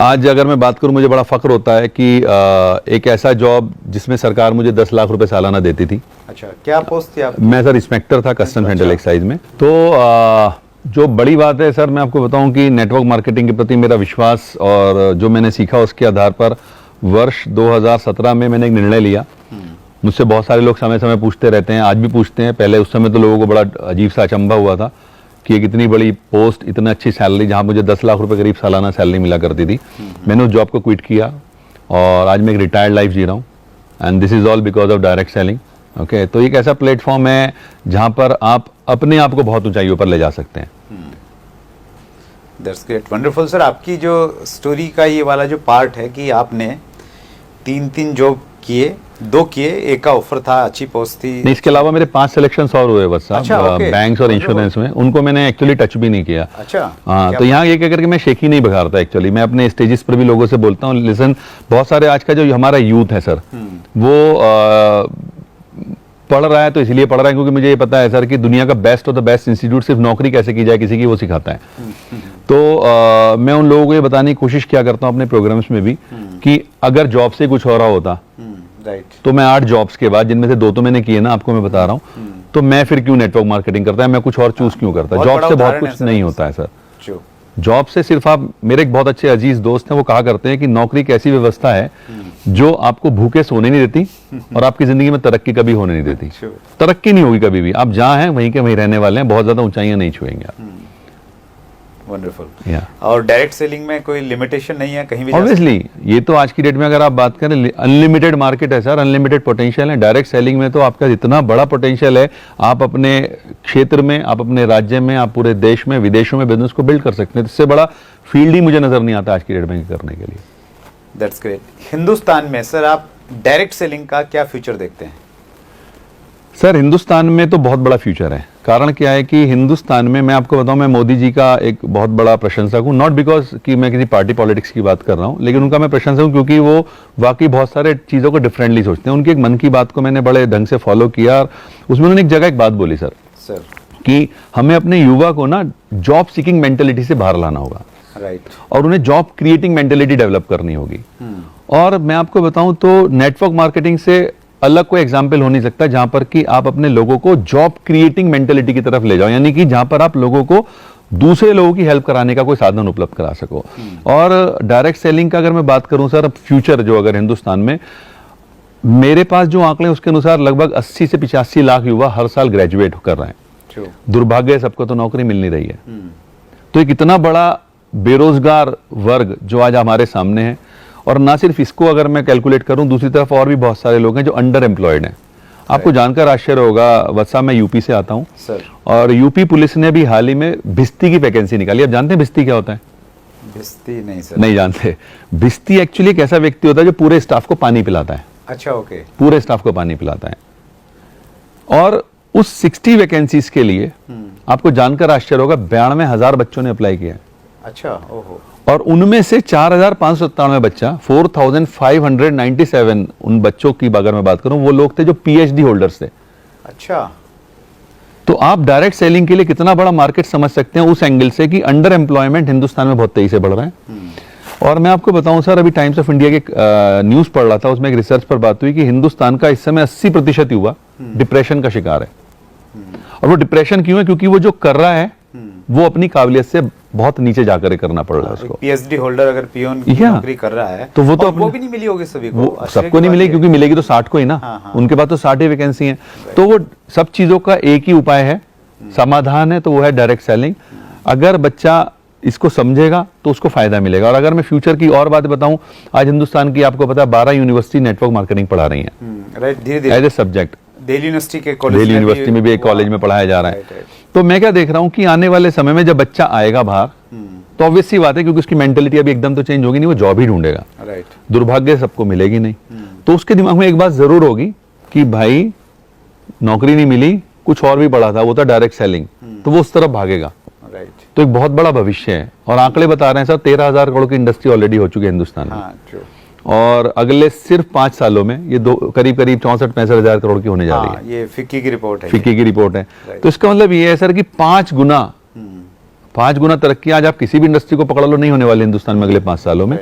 आज अगर मैं बात करूं, मुझे बड़ा फख्र होता है कि एक ऐसा जॉब जिसमें सरकार मुझे 10 लाख रुपए सालाना देती थी। अच्छा, क्या पोस्ट थी आप? मैं सर इंस्पेक्टर था कस्टम सेंट्रल एक्साइज में। तो जो बड़ी बात है सर, मैं आपको बताऊं कि नेटवर्क मार्केटिंग के प्रति मेरा विश्वास और जो मैंने सीखा उसके आधार पर वर्ष 2017 में मैंने एक निर्णय लिया। मुझसे बहुत सारे लोग समय समय पूछते रहते हैं, आज भी पूछते हैं। पहले उस समय तो लोगों को बड़ा अजीब सा अचंभा हुआ था कि एक इतनी बड़ी पोस्ट, इतनी अच्छी सैलरी, जहां मुझे 10 लाख रुपए करीब सालाना सैलरी मिला करती थी। मैंने उस जॉब को क्विट किया और आज मैं एक रिटायर्ड लाइफ जी रहा हूँ, and this is all because of direct selling. Okay, तो एक ऐसा प्लेटफॉर्म है जहां पर आप अपने आप को बहुत ऊंचाइयों पर ले जा सकते हैं। That's great, wonderful sir. आपकी जो स्टोरी का ये वाला जो पार्ट है कि आपने 3 जॉब किए, 2 किए, एक का ऑफर था, अच्छी पोस्ट थी। नहीं, इसके अलावा मेरे 5 सिलेक्शन और हुए बस साहब। अच्छा, okay। बैंक्स और इंश्योरेंस में, उनको मैंने एक्चुअली टच भी नहीं किया। अच्छा, हाँ, तो यहाँ ये कह करके मैं शेख ही नहीं बघारता। एक्चुअली मैं अपने स्टेजेस पर भी लोगों से बोलता हूँ, लिसन, बहुत सारे आज का जो हमारा यूथ है सर, वो पढ़ रहा है तो इसलिए पढ़ रहा है क्योंकि मुझे ये पता है सर कि दुनिया का best of the best institute सिर्फ नौकरी कैसे की जाए किसी की, वो सिखाता है। तो मैं उन लोगों को ये बताने की कोशिश किया करता हूँ अपने प्रोग्राम्स में भी कि अगर जॉब से कुछ हो रहा होता तो मैं 8 जॉब्स के बाद, जिनमें से 2 तो मैंने किए ना, आपको मैं बता रहा हूँ, तो मैं फिर क्यों नेटवर्क मार्केटिंग करता है, मैं कुछ और चूज क्यों करता। जॉब से बहुत कुछ नहीं होता है सर। जॉब से सिर्फ आप, मेरे एक बहुत अच्छे अजीज दोस्त हैं, वो कहा करते हैं कि नौकरी एक ऐसी व्यवस्था है जो आपको भूखे सोने नहीं देती और आपकी जिंदगी में तरक्की कभी होने नहीं देती। तरक्की नहीं होगी कभी भी, आप जहां हैं वहीं के वहीं रहने वाले हैं, बहुत ज्यादा ऊंचाइयां नहीं छुएंगे आप। वंडरफुल। और डायरेक्ट सेलिंग में कोई लिमिटेशन नहीं है, कहीं भी ऑब्वियसली ये तो आज की डेट में अगर आप बात करें, अनलिमिटेड मार्केट है सर, अनलिमिटेड पोटेंशियल है। डायरेक्ट सेलिंग में तो आपका इतना बड़ा पोटेंशियल है, आप अपने क्षेत्र में, आप अपने राज्य में, आप पूरे देश में, विदेशों में बिजनेस को बिल्ड कर सकते हैं। इससे बड़ा फील्ड ही मुझे नजर नहीं आता आज की डेट में करने के लिए। That's great. हिंदुस्तान में सर आप डायरेक्ट सेलिंग का क्या फ्यूचर देखते हैं? सर हिंदुस्तान में तो बहुत बड़ा फ्यूचर है। कारण क्या है कि हिंदुस्तान में, मैं आपको बताऊं, मैं मोदी जी का एक बहुत बड़ा प्रशंसक हूं। नॉट बिकॉज कि मैं किसी पार्टी पॉलिटिक्स की बात कर रहा हूं, लेकिन उनका मैं प्रशंसक हूं क्योंकि वो वाकई बहुत सारे चीज़ों को डिफरेंटली सोचते हैं। उनकी एक मन की बात को मैंने बड़े ढंग से फॉलो किया और उसमें उन्होंने एक जगह एक बात बोली सर कि हमें अपने युवा को ना जॉब सीकिंग मेंटेलिटी से बाहर लाना होगा, राइट, और उन्हें जॉब क्रिएटिंग मेंटेलिटी डेवलप करनी होगी। और मैं आपको बताऊं तो नेटवर्क मार्केटिंग से अलग कोई एग्जाम्पल हो नहीं सकता जहां पर कि आप अपने लोगों को जॉब क्रिएटिंग मेंटेलिटी की तरफ ले जाओ, यानी कि जहां पर आप लोगों को दूसरे लोगों की हेल्प कराने का कोई साधन उपलब्ध करा सको। और डायरेक्ट सेलिंग का अगर मैं बात करूं सर, फ्यूचर जो अगर हिंदुस्तान में, मेरे पास जो आंकड़े उसके अनुसार लगभग 80 से 85 लाख युवा हर साल ग्रेजुएट कर रहे हैं। दुर्भाग्य है, सबको तो नौकरी मिल नहीं रही है। तो एक इतना बड़ा बेरोजगार वर्ग जो आज हमारे सामने है, और ना सिर्फ इसको अगर मैं कैलकुलेट करूं, दूसरी तरफ और भी बहुत सारे लोग हैं जो अंडर एम्प्लॉयड हैं। आपको जानकर आश्चर्य होगा वत्सा, मैं यूपी से आता हूं सर, और यूपी पुलिस ने भी हाल ही में भिस्ती की वैकेंसी निकाली। आप जानते हैं भिस्ती क्या होता है? भिस्ती नहीं सर। नहीं जानते। भिस्ती एक्चुअली एक ऐसा व्यक्ति होता है जो पूरे स्टाफ को पानी पिलाता है। अच्छा, ओके। पूरे स्टाफ को पानी पिलाता है। और उस 60 वैकेंसीज के लिए आपको जानकर आश्चर्य होगा 92,000 बच्चों ने अप्लाई किया। अच्छा, ओहो। और उनमें से 4,597 बच्चा, 4,597 उन बच्चों की अगर मैं बात करूं, वो लोग थे जो पीएचडी होल्डर्स थे। अच्छा। तो आप डायरेक्ट सेलिंग के लिए कितना बड़ा मार्केट समझ सकते हैं उस एंगल से कि अंडर एम्प्लॉयमेंट हिंदुस्तान में बहुत तेजी से बढ़ रहा है। और मैं आपको बताऊं सर, अभी टाइम्स ऑफ इंडिया के न्यूज पढ़ रहा था, उसमें एक रिसर्च पर बात हुई कि हिंदुस्तान का इस समय 80% युवा डिप्रेशन का शिकार है। और वो डिप्रेशन क्यों है? क्योंकि वो जो कर रहा है वो अपनी काबिलियत से बहुत नीचे जाकर करना पड़ रहा है उसको। पीएचडी होल्डर अगर पियोन की नौकरी कर रहा है तो वो तो वो भी नहीं मिली होगी सभी को, सबको नहीं मिलेगी, क्योंकि मिलेगी तो 60 को ही ना। हाँ। उनके पास तो 60 ही वैकेंसी है। तो वो सब चीजों का एक ही उपाय है, समाधान है, तो वो है डायरेक्ट सेलिंग। अगर बच्चा इसको समझेगा तो उसको फायदा मिलेगा। और अगर मैं फ्यूचर की और बात बताऊं, आज हिंदुस्तान की आपको पता है 12 यूनिवर्सिटी नेटवर्क मार्केटिंग पढ़ा रही है as a subject. Delhi university में भी एक कॉलेज में पढ़ाया जा रहा है। तो मैं क्या देख रहा हूं कि आने वाले समय में जब बच्चा आएगा बाहर, तो ऑब्वियस सी बात है, क्योंकि उसकी मेंटेलिटी अभी एकदम तो चेंज होगी नहीं, वो जॉब ही ढूंढेगा। दुर्भाग्य सबको मिलेगी नहीं। तो उसके दिमाग में एक बात जरूर होगी कि भाई नौकरी नहीं मिली, कुछ और भी पढ़ा था, वो था डायरेक्ट सेलिंग, तो वो उस तरफ भागेगा। तो एक बहुत बड़ा भविष्य है। और आंकड़े बता रहे हैं सर, 13,000 करोड़ की इंडस्ट्री ऑलरेडी हो चुकी है हिंदुस्तान में। और अगले सिर्फ 5 सालों में ये करीब 64-65 हजार करोड़ की होने जा रही है। ये फिक्की की रिपोर्ट है। फिक्की की रिपोर्ट है। तो इसका मतलब ये है सर कि 5 गुना 5 गुना तरक्की आज आप किसी भी इंडस्ट्री को पकड़ लो नहीं होने वाली हिंदुस्तान में अगले 5 सालों में।